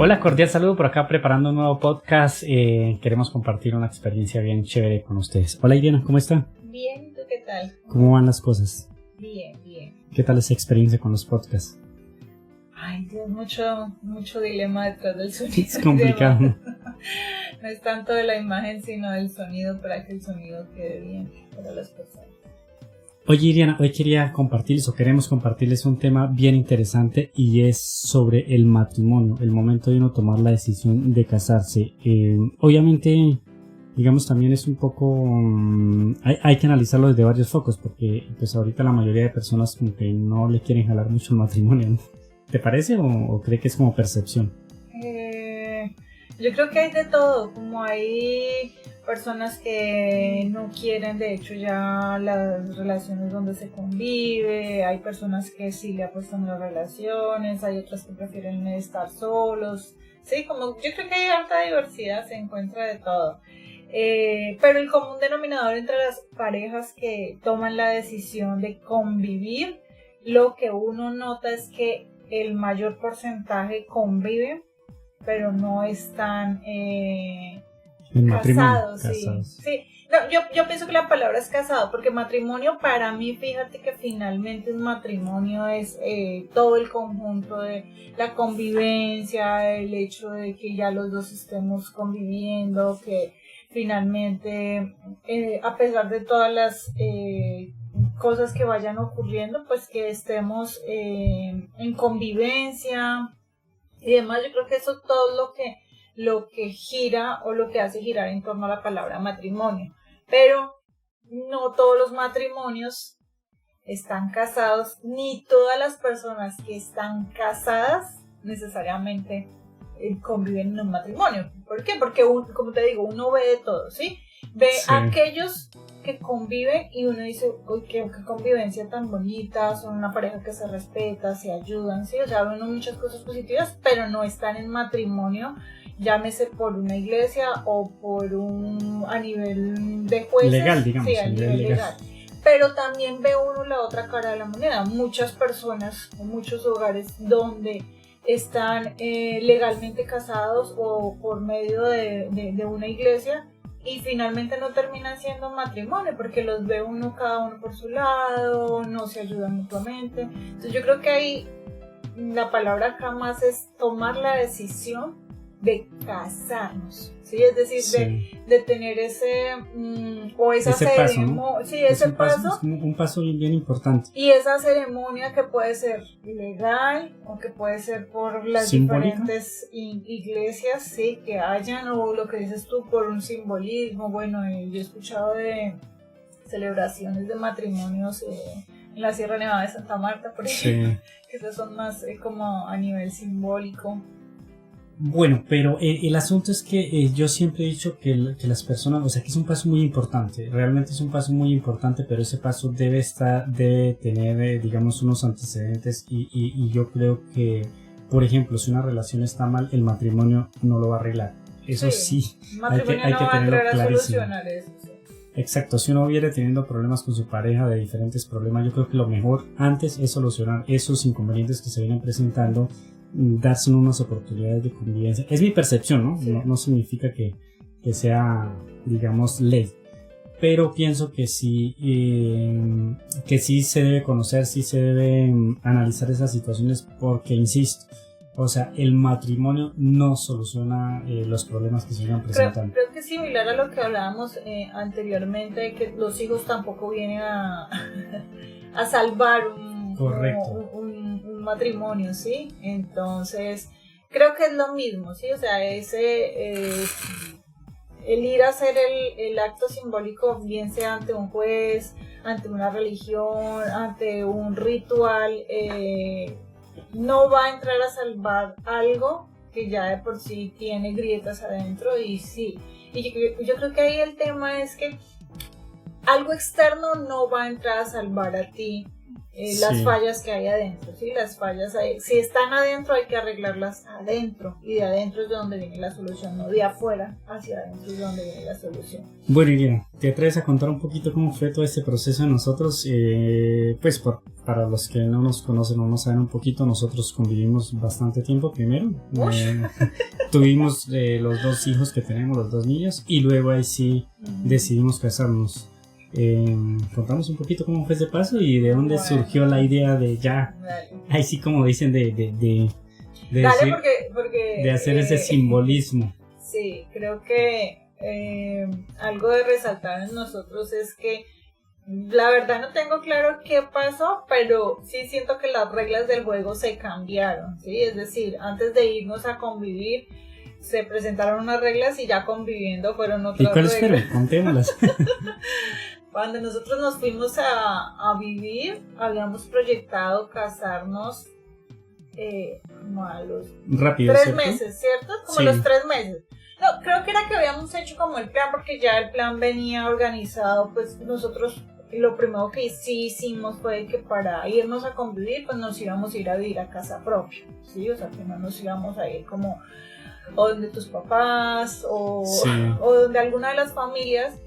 Hola, cordial saludo por acá preparando un nuevo podcast. Queremos compartir una experiencia bien chévere con ustedes. Hola Iriana, ¿cómo está? Bien, ¿tú qué tal? ¿Cómo van las cosas? Bien. ¿Qué tal esa experiencia con los podcasts? Ay, Dios, mucho dilema detrás del sonido. Es complicado, ¿no? No es tanto de la imagen, sino del sonido, para que el sonido quede bien para las personas. Oye Iriana, hoy queremos compartirles un tema bien interesante y es sobre el matrimonio, el momento de uno tomar la decisión de casarse. Obviamente, digamos, también es un poco, hay que analizarlo desde varios focos, porque pues ahorita la mayoría de personas como que no le quieren jalar mucho el matrimonio, ¿no? ¿Te parece o cree que es como percepción? Yo creo que hay de todo, como hay personas que no quieren de hecho ya las relaciones donde se convive, hay personas que sí le apuestan a las relaciones, hay otras que prefieren estar solos, sí, como yo creo que hay harta diversidad, se encuentra de todo. Pero el común denominador entre las parejas que toman la decisión de convivir, lo que uno nota es que el mayor porcentaje convive, pero no están casados. Sí. No, yo pienso que la palabra es casado, porque matrimonio para mí, fíjate que finalmente un matrimonio es todo el conjunto de la convivencia, el hecho de que ya los dos estemos conviviendo, que finalmente, a pesar de todas las cosas que vayan ocurriendo, pues que estemos en convivencia y demás. Yo creo que eso es todo lo que gira o lo que hace girar en torno a la palabra matrimonio. Pero no todos los matrimonios están casados, ni todas las personas que están casadas necesariamente conviven en un matrimonio. ¿Por qué? Porque, como te digo, uno ve de todo, ¿sí? Ve aquellos que conviven y uno dice, uy, qué convivencia tan bonita, son una pareja que se respeta, se ayudan, ¿sí? O sea, ven muchas cosas positivas, pero no están en matrimonio, llámese por una iglesia o a nivel de jueces. Legal, digamos. Sí, a nivel legal. Pero también ve uno la otra cara de la moneda. Muchas personas o muchos hogares donde están legalmente casados o por medio de una iglesia, y finalmente no terminan siendo matrimonio porque los ve uno cada uno por su lado, no se ayudan mutuamente. Entonces yo creo que ahí la palabra acá más es tomar la decisión de casarnos, ¿sí? Es decir, de tener ese paso, ¿no? Sí, ese paso. Es un paso bien importante. Y esa ceremonia que puede ser legal o que puede ser por las ¿simbólica? Diferentes iglesias, sí, que hayan, o lo que dices tú, por un simbolismo. Bueno, yo he escuchado de celebraciones de matrimonios en la Sierra Nevada de Santa Marta, por ejemplo, que esas son más como a nivel simbólico. Bueno, pero el asunto es que yo siempre he dicho que las personas, o sea, que es un paso muy importante, realmente es un paso muy importante, pero ese paso debe tener, digamos, unos antecedentes y yo creo que, por ejemplo, si una relación está mal, el matrimonio no lo va a arreglar. Eso sí, hay que tenerlo clarísimo. Exacto, si uno viene teniendo problemas con su pareja, de diferentes problemas, yo creo que lo mejor antes es solucionar esos inconvenientes que se vienen presentando, darse unas oportunidades de convivencia. Es mi percepción, ¿no? Sí. No significa que sea, digamos, ley, pero pienso que sí se debe conocer, sí se debe analizar esas situaciones, porque insisto, o sea, el matrimonio no soluciona los problemas que se van presentando. Creo que es similar a lo que hablábamos anteriormente, de que los hijos tampoco vienen a salvar un matrimonio, ¿sí? Entonces, creo que es lo mismo, ¿sí? O sea, el ir a hacer el acto simbólico, bien sea ante un juez, ante una religión, ante un ritual, no va a entrar a salvar algo que ya de por sí tiene grietas adentro, y sí. Y yo creo que ahí el tema es que algo externo no va a entrar a salvar a ti las Sí. fallas que hay adentro, ¿sí? Las fallas si están adentro hay que arreglarlas adentro, y de adentro es de donde viene la solución, no de afuera hacia adentro es de donde viene la solución. Bueno, Irina, ¿te atreves a contar un poquito cómo fue todo este proceso de nosotros? Pues para los que no nos conocen o no saben un poquito, nosotros convivimos bastante tiempo primero. Tuvimos los 2 hijos que tenemos, los 2 niños, y luego ahí sí decidimos casarnos. Contamos un poquito cómo fue ese paso y de dónde surgió la idea de ya, ahí sí como dicen, de Dale, decir, porque de hacer ese simbolismo. Sí, creo que algo de resaltar en nosotros es que la verdad no tengo claro qué pasó, pero sí siento que las reglas del juego se cambiaron, ¿sí? Es decir, antes de irnos a convivir, se presentaron unas reglas y ya conviviendo fueron otras reglas. ¿Y cuáles reglas. fueron? Contémoslas. Cuando nosotros nos fuimos a vivir, habíamos proyectado casarnos como a los Rápido, 3 ¿cierto? meses, ¿cierto? Como Sí. los 3 meses. No, creo que era que habíamos hecho como el plan, porque ya el plan venía organizado, pues nosotros lo primero que sí hicimos fue que para irnos a convivir, pues nos íbamos a ir a vivir a casa propia, ¿sí? O sea, que no nos íbamos a ir como o donde tus papás o donde alguna de las familias.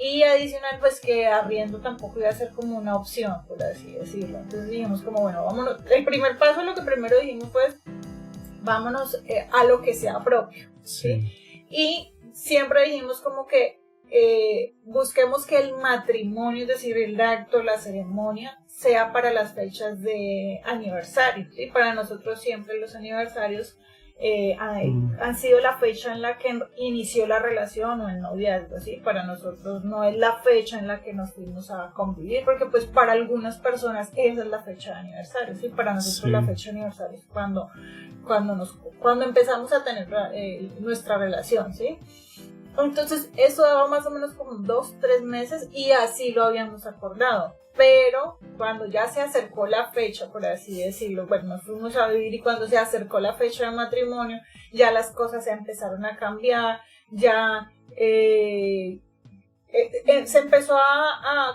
Y adicional, pues que arriendo tampoco iba a ser como una opción, por así decirlo. Entonces dijimos como, bueno, vámonos. El primer paso, lo que primero dijimos fue, vámonos a lo que sea propio. ¿sí? Y siempre dijimos como que busquemos que el matrimonio, es decir, el acto, la ceremonia, sea para las fechas de aniversario. ¿sí? Para nosotros siempre los aniversarios han sido la fecha en la que inició la relación o el noviazgo, ¿sí? Para nosotros no es la fecha en la que nos fuimos a convivir, porque pues para algunas personas esa es la fecha de aniversario, ¿sí? Para nosotros la fecha de aniversario es cuando empezamos a tener nuestra relación, ¿sí? Entonces eso daba más o menos como 2-3 meses y así lo habíamos acordado. Pero cuando ya se acercó la fecha, por así decirlo, bueno, nos fuimos a vivir y cuando se acercó la fecha de matrimonio, ya las cosas se empezaron a cambiar, ya se empezó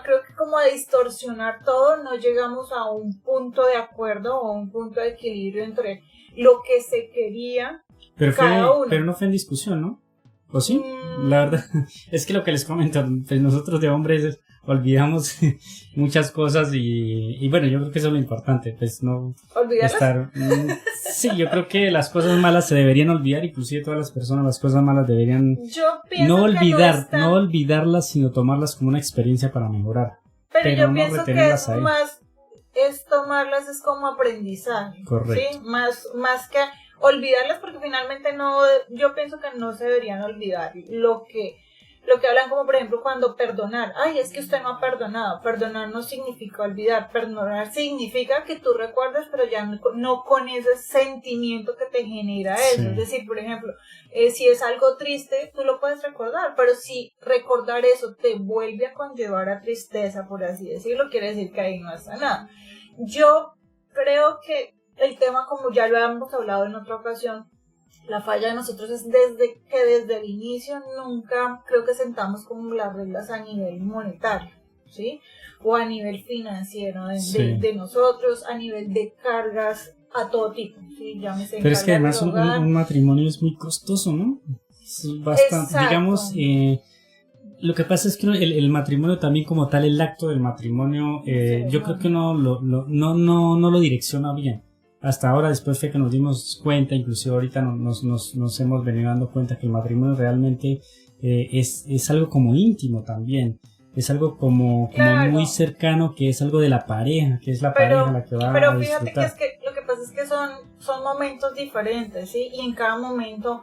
creo que como a distorsionar todo, no llegamos a un punto de acuerdo o un punto de equilibrio entre lo que se quería cada uno. Pero no fue en discusión, ¿no? ¿O sí? La verdad, es que lo que les comento, pues nosotros de hombres olvidamos muchas cosas y bueno, yo creo que eso es lo importante, pues no estar... Sí, yo creo que las cosas malas se deberían olvidar, inclusive todas las personas, las cosas malas deberían no olvidarlas, sino tomarlas como una experiencia para mejorar. Pero yo no pienso que es tomarlas es como aprendizaje. Correcto. ¿sí? Más que olvidarlas, porque finalmente yo pienso que no se deberían olvidar lo que hablan, como por ejemplo cuando perdonar, ay, es que usted no ha perdonado. Perdonar no significa olvidar, perdonar significa que tú recuerdas, pero ya no con ese sentimiento que te genera eso. Sí. Es decir, por ejemplo, si es algo triste, tú lo puedes recordar, pero si recordar eso te vuelve a conllevar a tristeza, por así decirlo, quiere decir que ahí no está nada. Yo creo que el tema, como ya lo habíamos hablado en otra ocasión, la falla de nosotros es desde el inicio nunca creo que sentamos como las reglas a nivel monetario, ¿sí? O a nivel financiero de nosotros, a nivel de cargas a todo tipo, ¿sí? Pero es que además un matrimonio es muy costoso, ¿no? Es bastante, exacto. Digamos, lo que pasa es que el matrimonio también como tal, el acto del matrimonio, yo creo que no lo direcciona bien. Hasta ahora, después fue que nos dimos cuenta, inclusive ahorita nos hemos venido dando cuenta que el matrimonio realmente es algo como íntimo también. Es algo como muy cercano, que es algo de la pareja, que es la pareja la que va a disfrutar. Pero fíjate que, lo que pasa es que son momentos diferentes, ¿sí? Y en cada momento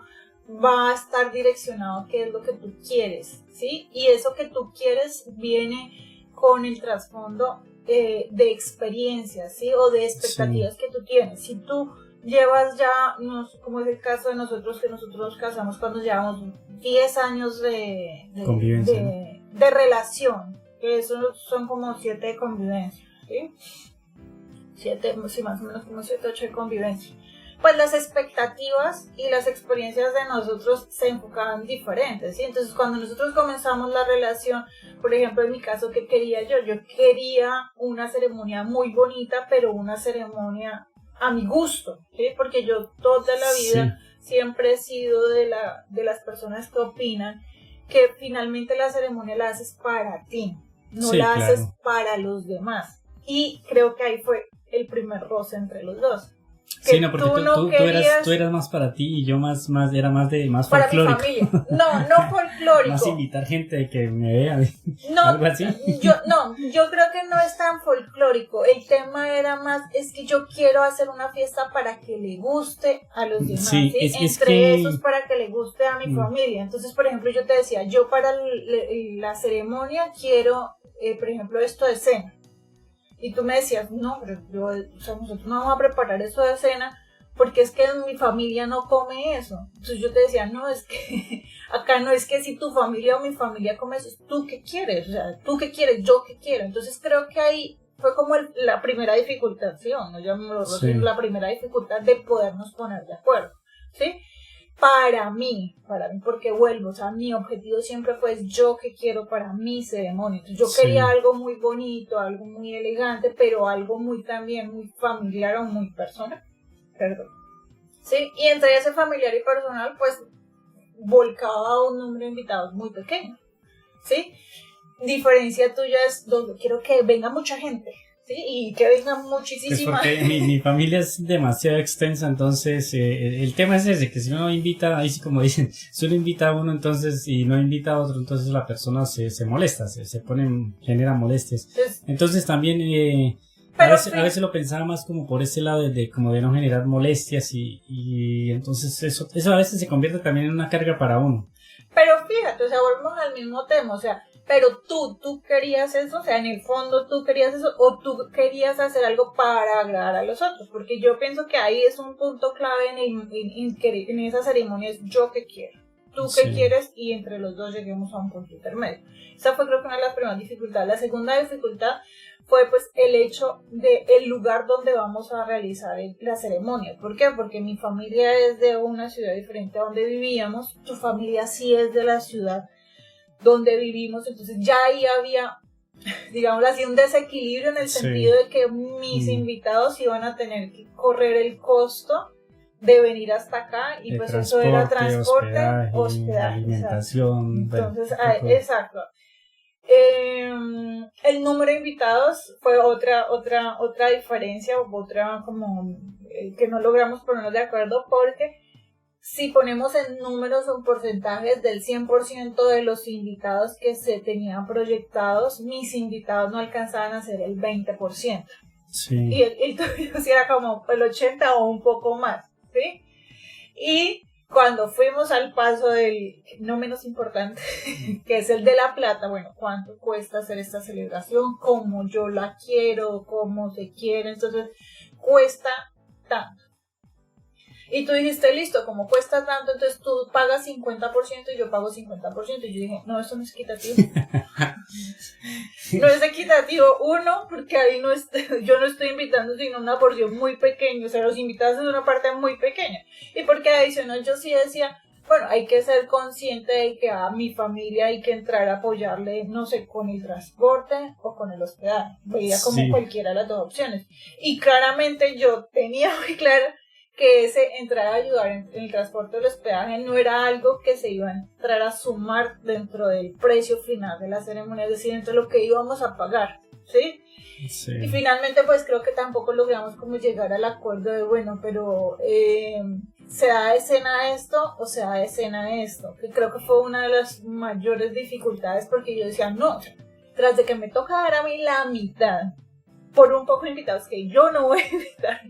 va a estar direccionado a qué es lo que tú quieres, ¿sí? Y eso que tú quieres viene con el trasfondo de experiencias, ¿sí? O de expectativas que tú tienes. Si tú llevas ya, como es el caso de nosotros, que nosotros nos casamos cuando llevamos 10 años de relación, que eso son como 7 de convivencia, ¿sí? 7, sí, más o menos como 7, 8 de convivencia. pues las expectativas y las experiencias de nosotros se enfocaban diferentes, ¿sí? Entonces cuando nosotros comenzamos la relación, por ejemplo en mi caso, ¿qué quería yo? Yo quería una ceremonia muy bonita, pero una ceremonia a mi gusto, ¿sí? Porque yo toda la vida siempre he sido de las personas que opinan que finalmente la ceremonia la haces para ti, no la haces para los demás. Y creo que ahí fue el primer roce entre los dos. Sí, no, porque tú eras más para ti y yo era más para folclórico. Mi familia. No folclórico. Más invitar gente que me vea, no, algo así. Yo creo que no es tan folclórico. El tema era más, es que yo quiero hacer una fiesta para que le guste a los demás. Sí, ¿sí? Entre esos para que le guste a mi familia. Entonces, por ejemplo, yo te decía, yo para la ceremonia quiero, por ejemplo, esto de cena. Y tú me decías, no, pero nosotros no vamos a preparar eso de cena porque es que mi familia no come eso. Entonces yo te decía, no, es que acá no es que si tu familia o mi familia come eso, ¿tú qué quieres? O sea, ¿tú qué quieres? ¿Yo qué quiero? Entonces creo que ahí fue como la primera dificultad, ¿sí? O no, la primera dificultad de podernos poner de acuerdo, ¿sí? Para mí, porque vuelvo, o sea, mi objetivo siempre fue yo que quiero para mi ceremonia. Entonces, yo quería algo muy bonito, algo muy elegante, pero algo muy también muy familiar o muy personal. Perdón. Sí, y entre ese familiar y personal, pues, volcaba un número de invitados muy pequeño. ¿Sí? Diferencia tuya es donde quiero que venga mucha gente. Sí, y que vengan muchísimas. Pues porque mi familia es demasiado extensa, entonces el tema es ese, que si uno invita, ahí sí como dicen, si uno invita a uno entonces y no invita a otro, entonces la persona se molesta, se pone, genera molestias. Entonces también a veces lo pensaba más como por ese lado como de no generar molestias y entonces eso a veces se convierte también en una carga para uno. Pero fíjate, o sea, volvemos al mismo tema, o sea, pero tú querías eso, o sea, en el fondo tú querías eso, o tú querías hacer algo para agradar a los otros, porque yo pienso que ahí es un punto clave en esa ceremonia, es yo qué quiero, tú qué quieres, y entre los dos lleguemos a un punto intermedio. Esa fue creo que una de las primeras dificultades. La segunda dificultad fue pues el hecho de el lugar donde vamos a realizar la ceremonia. ¿Por qué? Porque mi familia es de una ciudad diferente a donde vivíamos, tu familia sí es de la ciudad donde vivimos, entonces ya ahí había, digamos así, un desequilibrio en el sentido de que mis invitados iban a tener que correr el costo de venir hasta acá y pues eso era transporte, hospedaje, alimentación. Entonces, exacto. El número de invitados fue otra diferencia, otra como que no logramos ponernos de acuerdo, porque si ponemos en números o en porcentajes del 100% de los invitados que se tenían proyectados, mis invitados no alcanzaban a ser el 20%. Sí. Y el tuyo sí era como el 80% o un poco más, ¿sí? Y cuando fuimos al paso del, no menos importante, que es el de la plata, bueno, ¿cuánto cuesta hacer esta celebración? ¿Cómo yo la quiero? ¿Cómo se quiere? Entonces, cuesta tanto. Y tú dijiste, listo, como cuesta tanto, entonces tú pagas 50% y yo pago 50%. Y yo dije, no, eso no es equitativo. No es equitativo. Uno, porque ahí yo no estoy invitando sino una porción muy pequeña. O sea, los invitados es una parte muy pequeña. Y porque adicional yo sí decía, bueno, hay que ser consciente de que a mi familia hay que entrar a apoyarle, no sé, con el transporte o con el hospedaje. Veía como cualquiera de las dos opciones. Y claramente yo tenía muy claro que ese entrar a ayudar en el transporte del hospedaje no era algo que se iba a entrar a sumar dentro del precio final de la ceremonia, es decir, entre lo que íbamos a pagar, ¿sí? Y finalmente pues creo que tampoco logramos como llegar al acuerdo de bueno, pero ¿se da escena esto o se da escena esto? Que creo que fue una de las mayores dificultades, porque yo decía, no, tras de que me toca dar a mí la mitad por un poco de invitados que yo no voy a invitar,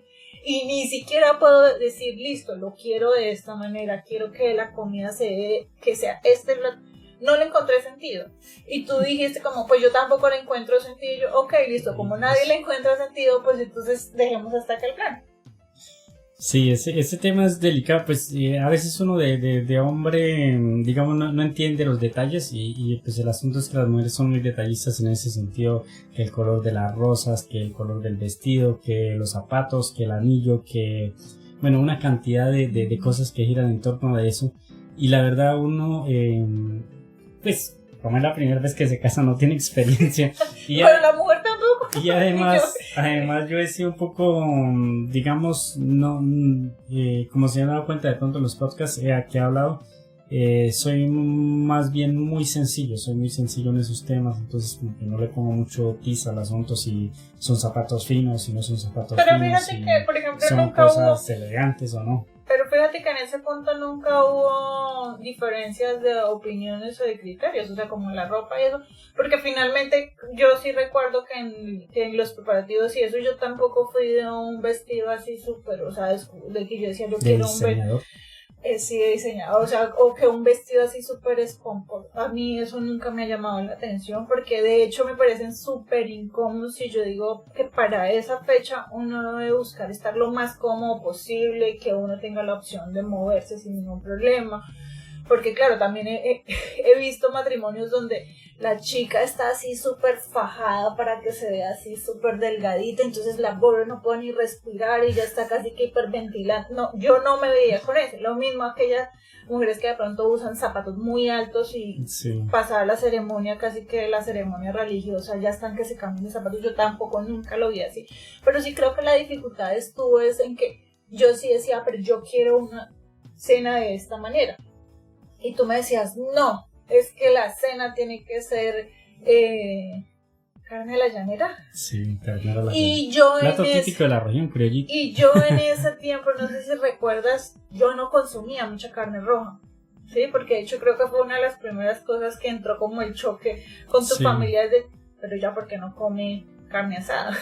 y ni siquiera puedo decir, listo, lo quiero de esta manera, quiero que la comida que sea no le encontré sentido. Y tú dijiste como, pues yo tampoco le encuentro sentido. Y yo, ok, listo, como nadie le encuentra sentido, pues entonces dejemos hasta acá el plan. Sí, ese tema es delicado, pues a veces uno de hombre, digamos, no entiende los detalles y pues el asunto es que las mujeres son muy detallistas en ese sentido, que el color de las rosas, que el color del vestido, que los zapatos, que el anillo, que bueno, una cantidad de cosas que giran en torno a eso. Y la verdad uno, pues, como es la primera vez que se casa, no tiene experiencia. Pero la mujer tampoco. Y además yo he sido un poco, digamos, no, como se han dado cuenta de pronto en los podcasts que he hablado, soy más bien soy muy sencillo en esos temas, entonces como que no le pongo mucho tiza al asunto si son zapatos finos, si no son zapatos pero finos, fíjate si que, por ejemplo, son nunca cosas hubo, elegantes o no. pero fíjate que en ese punto nunca hubo diferencias de opiniones o de criterios, o sea, como en la ropa y eso, porque finalmente yo sí recuerdo que en los preparativos y eso yo tampoco fui de un vestido así súper, o sea, de que yo decía yo quiero un vestido. Sí, diseñado, o sea, o que un vestido así súper esponjoso. A mí eso nunca me ha llamado la atención porque de hecho me parecen súper incómodos y yo digo que para esa fecha uno debe buscar estar lo más cómodo posible y que uno tenga la opción de moverse sin ningún problema. Porque claro, también he visto matrimonios donde la chica está así súper fajada para que se vea así súper delgadita, entonces la pobre no puede ni respirar y ya está casi que hiperventilando. No, yo no me veía con eso. Lo mismo aquellas mujeres que de pronto usan zapatos muy altos y pasada la ceremonia, casi que la ceremonia religiosa, ya están que se cambian de zapatos. Yo tampoco nunca lo vi así. Pero sí creo que la dificultad estuvo es en que yo sí decía, pero yo quiero una cena de esta manera. Y tú me decías, no, es que la cena tiene que ser carne a la llanera. Sí, carne a la llanera. Y yo plato típico de la región, criollito. Y yo en ese tiempo, no sé si recuerdas, yo no consumía mucha carne roja. Sí, porque de hecho creo que fue una de las primeras cosas que entró como el choque con tu familia de, pero ya porque no come carne asada.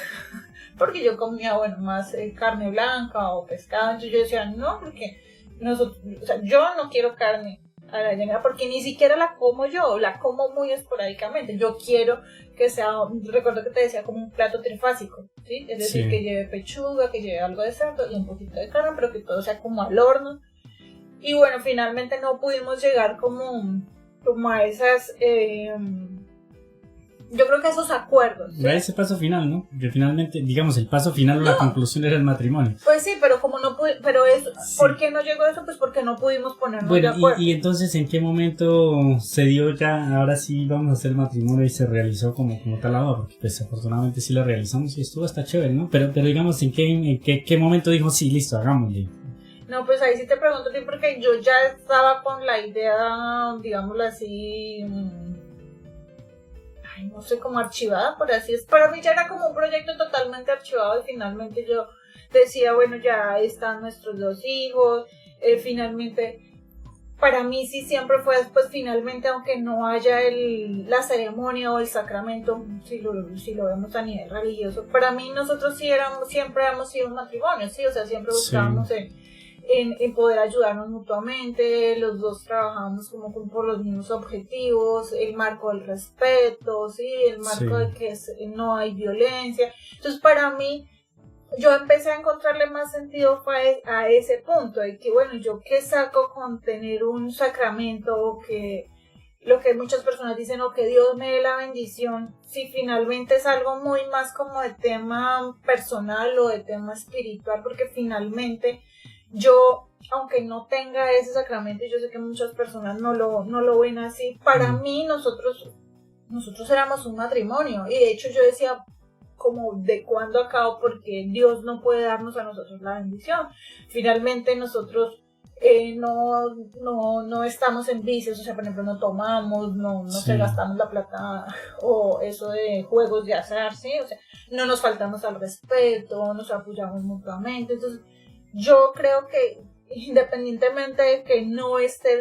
Porque yo comía, bueno, más carne blanca o pescado. Entonces yo decía, no, porque o sea, yo no quiero carne a la llanera porque ni siquiera la como yo, la como muy esporádicamente. Yo quiero que sea, recuerdo que te decía, como un plato trifásico, ¿sí? Es decir, que lleve pechuga, que lleve algo de cerdo y un poquito de carne, pero que todo sea como al horno. Y bueno, finalmente no pudimos llegar como a esas, yo creo que esos acuerdos, ¿sí? Ese paso final, ¿no? Que finalmente, digamos, el paso final o la conclusión era el matrimonio. Pues sí, pero como no pude, pero es, ¿por qué no llegó eso? Pues porque no pudimos ponernos de acuerdo. Y entonces, ¿en qué momento se dio ya, ahora sí vamos a hacer el matrimonio y se realizó como tal la boda? Porque pues afortunadamente sí lo realizamos y estuvo hasta chévere, ¿no? Pero digamos, ¿en qué momento dijo, sí, listo, hagámosle? No, pues ahí sí te pregunto a ti porque yo ya estaba con la idea, digámoslo así, no sé, como archivada, por así es. Para mí ya era como un proyecto totalmente archivado y finalmente yo decía, bueno, ya están nuestros 2 hijos, finalmente, para mí sí siempre fue después, finalmente, aunque no haya la ceremonia o el sacramento, si lo vemos a nivel religioso, para mí nosotros sí siempre hemos sido un matrimonio, sí, o sea, siempre buscábamos en poder ayudarnos mutuamente, los dos trabajamos como por los mismos objetivos, el marco del respeto, ¿sí? El marco de que no hay violencia. Entonces para mí, yo empecé a encontrarle más sentido a ese punto, de que bueno, yo qué saco con tener un sacramento o que lo que muchas personas dicen o que Dios me dé la bendición, si finalmente es algo muy más como de tema personal o de tema espiritual, porque finalmente yo, aunque no tenga ese sacramento, y yo sé que muchas personas no lo ven así, para mí nosotros éramos un matrimonio, y de hecho yo decía como de cuándo acá, porque Dios no puede darnos a nosotros la bendición. Finalmente nosotros no estamos en vicios, o sea, por ejemplo, no tomamos, no se gastamos la plata o eso de juegos de azar, ¿sí? O sea, no nos faltamos al respeto, nos apoyamos mutuamente. Entonces yo creo que independientemente de que no esté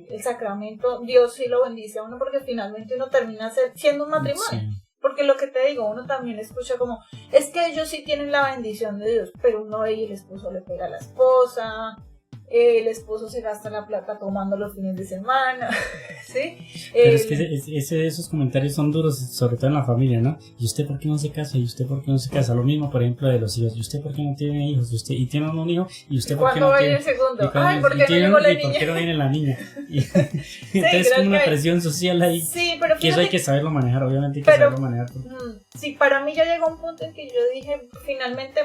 el sacramento, Dios sí lo bendice a uno porque finalmente uno termina siendo un matrimonio. Sí. Porque lo que te digo, uno también escucha como, es que ellos sí tienen la bendición de Dios, pero uno y el esposo le pega a la esposa, el esposo se gasta la plata tomando los fines de semana, ¿sí? Pero es que esos comentarios son duros, sobre todo en la familia, ¿no? ¿Y usted por qué no se casa? ¿Y usted por qué no se casa? Lo mismo, por ejemplo, de los hijos. ¿Y usted por qué no tiene hijos? ¿Y usted y tiene un hijo? ¿Y usted por qué no tiene? ¿Cuándo va el segundo? Ay, ¿por qué no llegó la niña? ¿Y por qué no viene la niña? Entonces es como una presión social ahí. Sí, pero que eso hay que saberlo manejar, obviamente hay que saberlo manejar. Sí, para mí ya llegó un punto en que yo dije, finalmente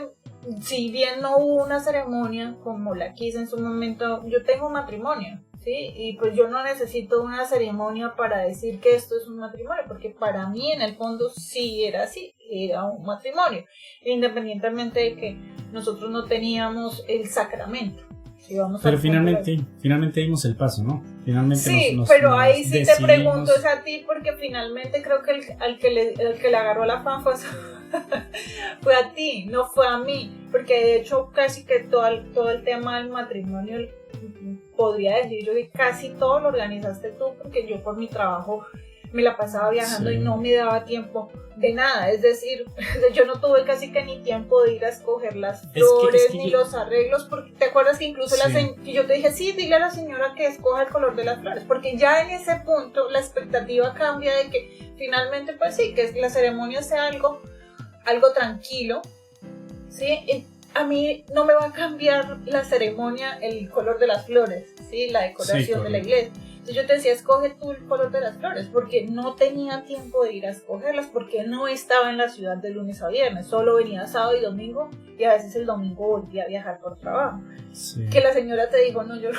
si bien no hubo una ceremonia como la quise en su momento, yo tengo un matrimonio, ¿sí? Y pues yo no necesito una ceremonia para decir que esto es un matrimonio, porque para mí en el fondo sí era así, era un matrimonio, independientemente de que nosotros no teníamos el sacramento. Si vamos pero finalmente dimos el paso, ¿no? Finalmente sí, pero ahí sí te pregunto, es a ti, porque finalmente creo que el que le agarró la fan fue a ti, no fue a mí, porque de hecho casi que todo el tema del matrimonio, podría decir yo que casi todo lo organizaste tú, porque yo por mi trabajo me la pasaba viajando y no me daba tiempo de nada, es decir, yo no tuve casi que ni tiempo de ir a escoger las flores ni los arreglos, porque te acuerdas que incluso que yo te dije, sí, dile a la señora que escoja el color de las flores, porque ya en ese punto la expectativa cambia de que finalmente pues sí, que la ceremonia sea algo tranquilo, ¿sí? A mí no me va a cambiar la ceremonia el color de las flores, ¿sí? La decoración de la iglesia. Entonces yo te decía, escoge tú el color de las flores, porque no tenía tiempo de ir a escogerlas, porque no estaba en la ciudad de lunes a viernes, solo venía sábado y domingo, y a veces el domingo volvía a viajar por trabajo. Sí. Que la señora te dijo, no, yo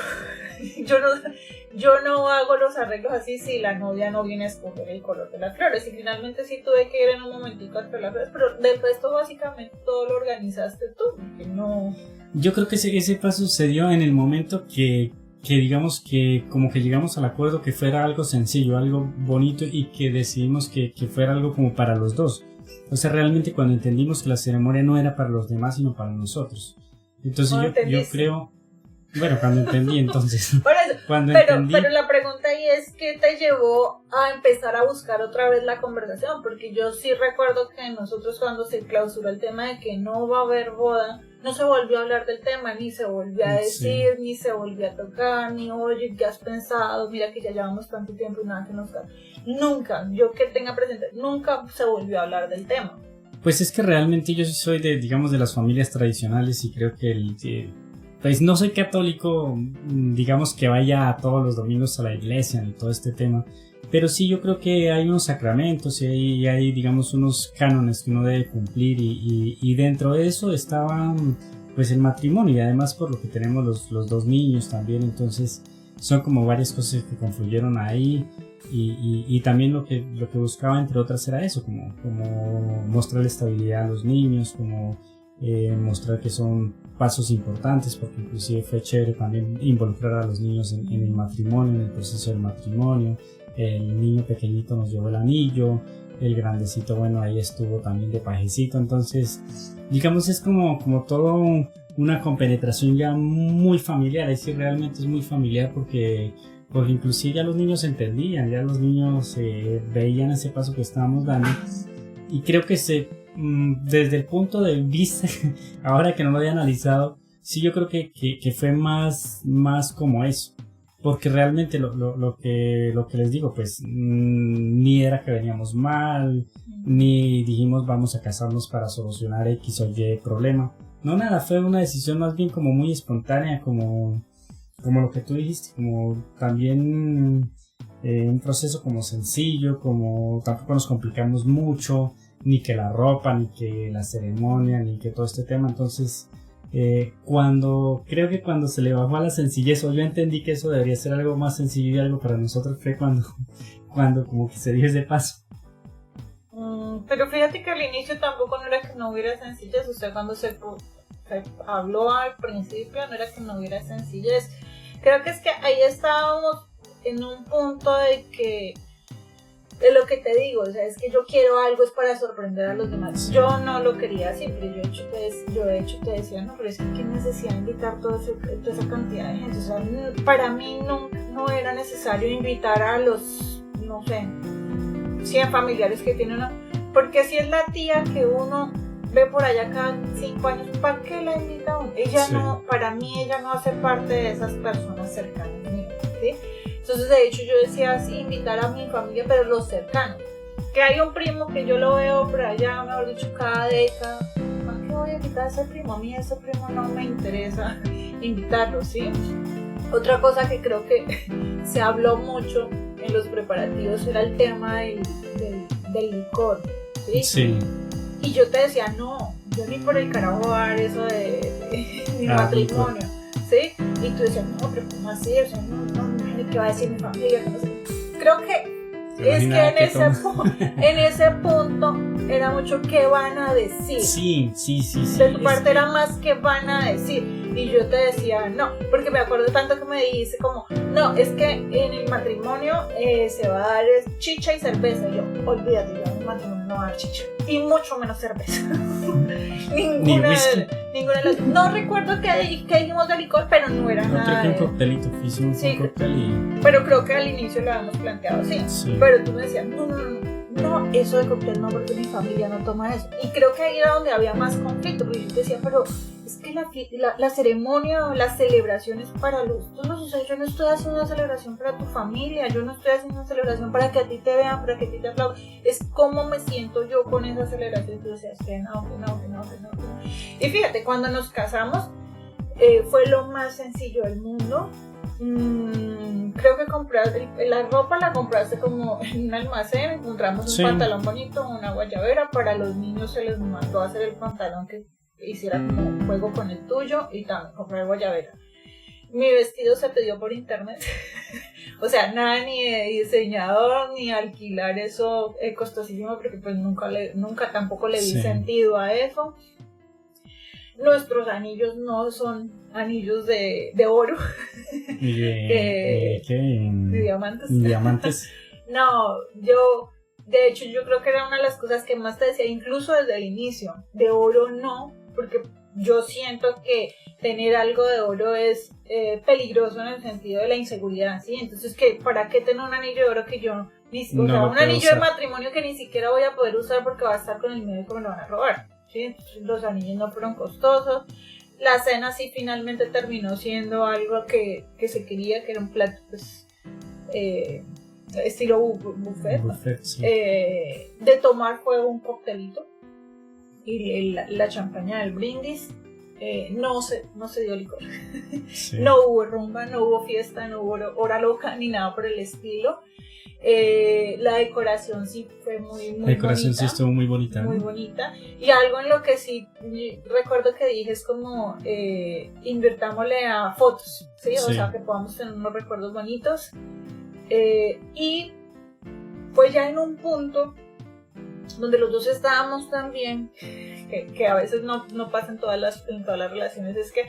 no hago los arreglos así si la novia no viene a escoger el color de las flores, y finalmente sí tuve que ir en un momentito a escoger las flores, pero del resto básicamente todo lo organizaste tú, porque no... Yo creo que ese paso sucedió en el momento que digamos que como que llegamos al acuerdo que fuera algo sencillo, algo bonito, y que decidimos que fuera algo como para los dos. O sea, realmente cuando entendimos que la ceremonia no era para los demás sino para nosotros. Entonces yo creo, bueno, cuando entendí entonces. Pero la pregunta ahí es, ¿qué te llevó a empezar a buscar otra vez la conversación? Porque yo sí recuerdo que nosotros, cuando se clausuró el tema de que no va a haber boda, no se volvió a hablar del tema, ni se volvió a decir, ni se volvió a tocar, ni oye, ¿qué has pensado? Mira que ya llevamos tanto tiempo y nada que nos da. Nunca, yo que tenga presente, nunca se volvió a hablar del tema. Pues es que realmente yo sí soy de las familias tradicionales, y creo que pues no soy católico, digamos que vaya todos los domingos a la iglesia y todo este tema, pero sí yo creo que hay unos sacramentos y hay digamos unos cánones que uno debe cumplir, y dentro de eso estaba pues el matrimonio, y además por lo que tenemos los dos niños también, entonces son como varias cosas que confluyeron ahí, y también lo que buscaba entre otras era eso, como mostrar estabilidad a los niños, como mostrar que son pasos importantes, porque inclusive fue chévere también involucrar a los niños en el matrimonio, en el proceso del matrimonio. El niño pequeñito nos llevó el anillo, el grandecito, bueno, ahí estuvo también de pajecito, entonces digamos es como todo una compenetración ya muy familiar, es decir, realmente es muy familiar, porque inclusive ya los niños entendían, ya los niños veían ese paso que estábamos dando, y creo que desde el punto de vista, ahora que no lo había analizado, sí yo creo que fue más como eso, porque realmente lo que les digo, pues ni era que veníamos mal, ni dijimos vamos a casarnos para solucionar X o Y problema, no, nada, fue una decisión más bien como muy espontánea, como lo que tú dijiste, como también un proceso como sencillo, como tampoco nos complicamos mucho, ni que la ropa, ni que la ceremonia, ni que todo este tema. Entonces creo que cuando se le bajó a la sencillez, o yo entendí que eso debería ser algo más sencillo y algo para nosotros, fue cuando como que se dio ese paso. Pero fíjate que al inicio tampoco no era que no hubiera sencillez, o sea, cuando se habló al principio no era que no hubiera sencillez. Creo que es que ahí estábamos en un punto de lo que te digo, o sea, es que yo quiero algo es para sorprender a los demás. Yo no lo quería así, pero yo de hecho te decía, no, pero es que qué necesidad de invitar toda esa cantidad de gente. O sea, para mí no era necesario invitar a los, no sé, 100 familiares que tiene uno, porque si es la tía que uno ve por allá cada 5 años, ¿para qué la invita uno? Ella no, para mí ella no hace parte de esas personas cercanas mías, ¿sí? Entonces, de hecho, yo decía así, invitar a mi familia, pero los cercanos. Que hay un primo que yo lo veo por allá, mejor dicho, cada década. ¿Para qué voy a invitar a ese primo? A mí ese primo no me interesa invitarlo, ¿sí? Otra cosa que creo que se habló mucho en los preparativos era el tema del licor, ¿sí? Sí. Y yo te decía, no, yo ni por el carajo dar eso de mi matrimonio, ¿sí? Y tú decías, no, pero ¿cómo así? O sea, no, imagínate qué va a decir mi familia. No sé. Creo que es que en ese punto era mucho qué van a decir. Sí. De tu parte era más qué van a decir. Y yo te decía no, porque me acuerdo tanto que me dijiste como, no, es que en el matrimonio se va a dar chicha y cerveza. Y yo, olvídate, yo en el matrimonio no va a dar chicha. Y mucho menos cerveza. ninguna de las. No recuerdo qué dijimos de licor, pero no era nada. Creo que un coctelito, hicimos un cóctel y... Pero creo que al inicio lo habíamos planteado así. Sí. Pero tú me decías, no, eso de cóctel no, porque mi familia no toma eso. Y creo que ahí era donde había más conflicto, porque yo te decía, pero es que la ceremonia o las celebraciones para todos, o sea, yo no estoy haciendo una celebración para tu familia, yo no estoy haciendo una celebración para que a ti te vean, para que a ti te aplaudan, es cómo me siento yo con esa celebración. Tú decías que no. Y fíjate, cuando nos casamos, fue lo más sencillo del mundo. Creo que compraste la ropa, la compraste como en un almacén, encontramos un pantalón bonito, una guayabera. Para los niños se les mandó a hacer el pantalón que hiciera como juego con el tuyo, y también comprar guayabera. Mi vestido se pidió por internet. O sea, nada ni de diseñador ni alquilar eso, costosísimo, porque pues nunca tampoco le di sentido a eso. Nuestros anillos no son anillos de oro. ¿Y de diamantes? ¿Diamantes? No, de hecho yo creo que era una de las cosas que más te decía, incluso desde el inicio, de oro no, porque yo siento que tener algo de oro es peligroso en el sentido de la inseguridad, ¿sí? Entonces, ¿para qué tener un anillo de oro que yo un anillo de matrimonio que ni siquiera voy a poder usar porque va a estar con el miedo de que me lo van a robar? ¿Sí? Los anillos no fueron costosos. La cena sí finalmente terminó siendo algo que se quería, que era un plato pues, estilo buffet. Sí. De tomar fue un coctelito y la champaña del brindis. No se dio licor. Sí. No hubo rumba, no hubo fiesta, no hubo hora loca ni nada por el estilo. La decoración sí fue muy la decoración bonita, sí estuvo muy bonita, muy bonita. Y algo en lo que sí recuerdo que dije es como invirtámosle a fotos, ¿sí? O sea, que podamos tener unos recuerdos bonitos. Y fue ya en un punto donde los dos estábamos tan bien, que a veces no pasa en todas las relaciones, es que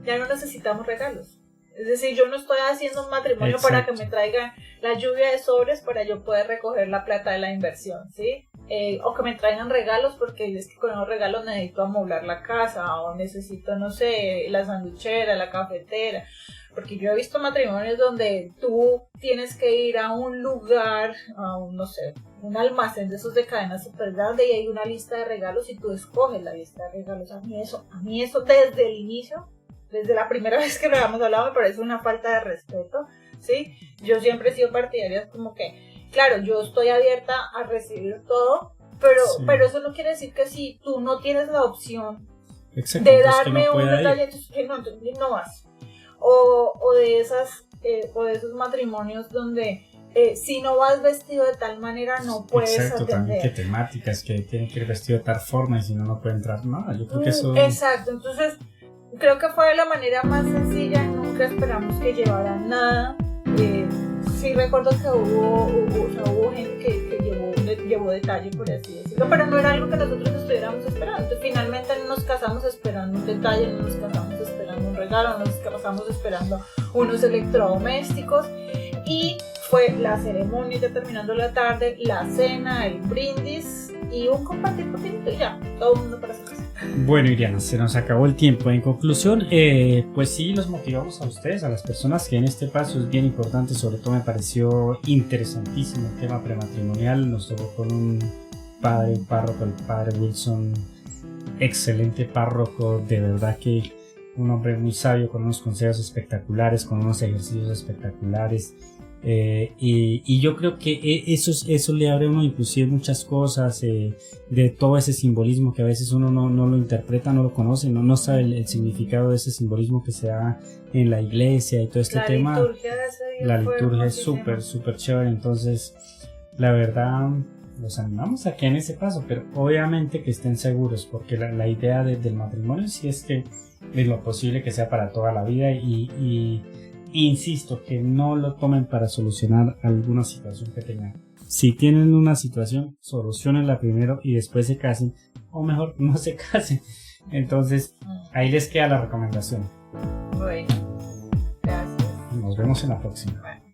ya no necesitamos regalos. Es decir, yo no estoy haciendo un matrimonio para que me traigan la lluvia de sobres para yo poder recoger la plata de la inversión, ¿sí? O que me traigan regalos porque es que con los regalos necesito amoblar la casa, o necesito, no sé, la sanduchera, la cafetera. Porque yo he visto matrimonios donde tú tienes que ir a un lugar, no sé, un almacén de esos de cadena súper grande, y hay una lista de regalos y tú escoges la lista de regalos. A mí eso desde el inicio, desde la primera vez que lo habíamos hablado, me parece una falta de respeto, ¿sí? Yo siempre he sido partidaria como que, claro, yo estoy abierta a recibir todo, pero eso no quiere decir que si tú no tienes la opción de darme un detalle, entonces no vas. O de esos matrimonios donde si no vas vestido de tal manera no puedes atender. También que temáticas, que tienen que ir vestido de tal forma y si no puede entrar nada. Yo creo que eso... Exacto, entonces creo que fue de la manera más sencilla, nunca esperamos que llevaran nada. Sí recuerdo que hubo gente que llevó detalle, por así decirlo, pero no era algo que nosotros estuviéramos esperando. Finalmente no nos casamos esperando un detalle, no nos casamos esperando un regalo, no nos casamos esperando unos electrodomésticos, y fue la ceremonia ya terminando la tarde, la cena, el brindis y un compartir poquito y ya, todo el mundo para su casa. Bueno, Iriana, se nos acabó el tiempo. En conclusión, pues sí, los motivamos a ustedes, a las personas que en este paso es bien importante. Sobre todo me pareció interesantísimo el tema prematrimonial. Nos tocó con un párroco, el padre Wilson, excelente párroco, de verdad que un hombre muy sabio, con unos consejos espectaculares, con unos ejercicios espectaculares. Y yo creo que eso le abre a uno inclusive muchas cosas, de todo ese simbolismo que a veces uno no lo interpreta, no lo conoce, no sabe el significado de ese simbolismo que se da en la iglesia y todo este tema. La liturgia es súper chévere. Entonces la verdad los animamos a que en ese paso, pero obviamente que estén seguros, porque la idea del matrimonio sí es que es lo posible que sea para toda la vida y insisto, que no lo tomen para solucionar alguna situación que tengan. Si tienen una situación, solucionenla primero y después se casen, o mejor, no se casen. Entonces, ahí les queda la recomendación. Bueno, gracias. Nos vemos en la próxima. Bueno.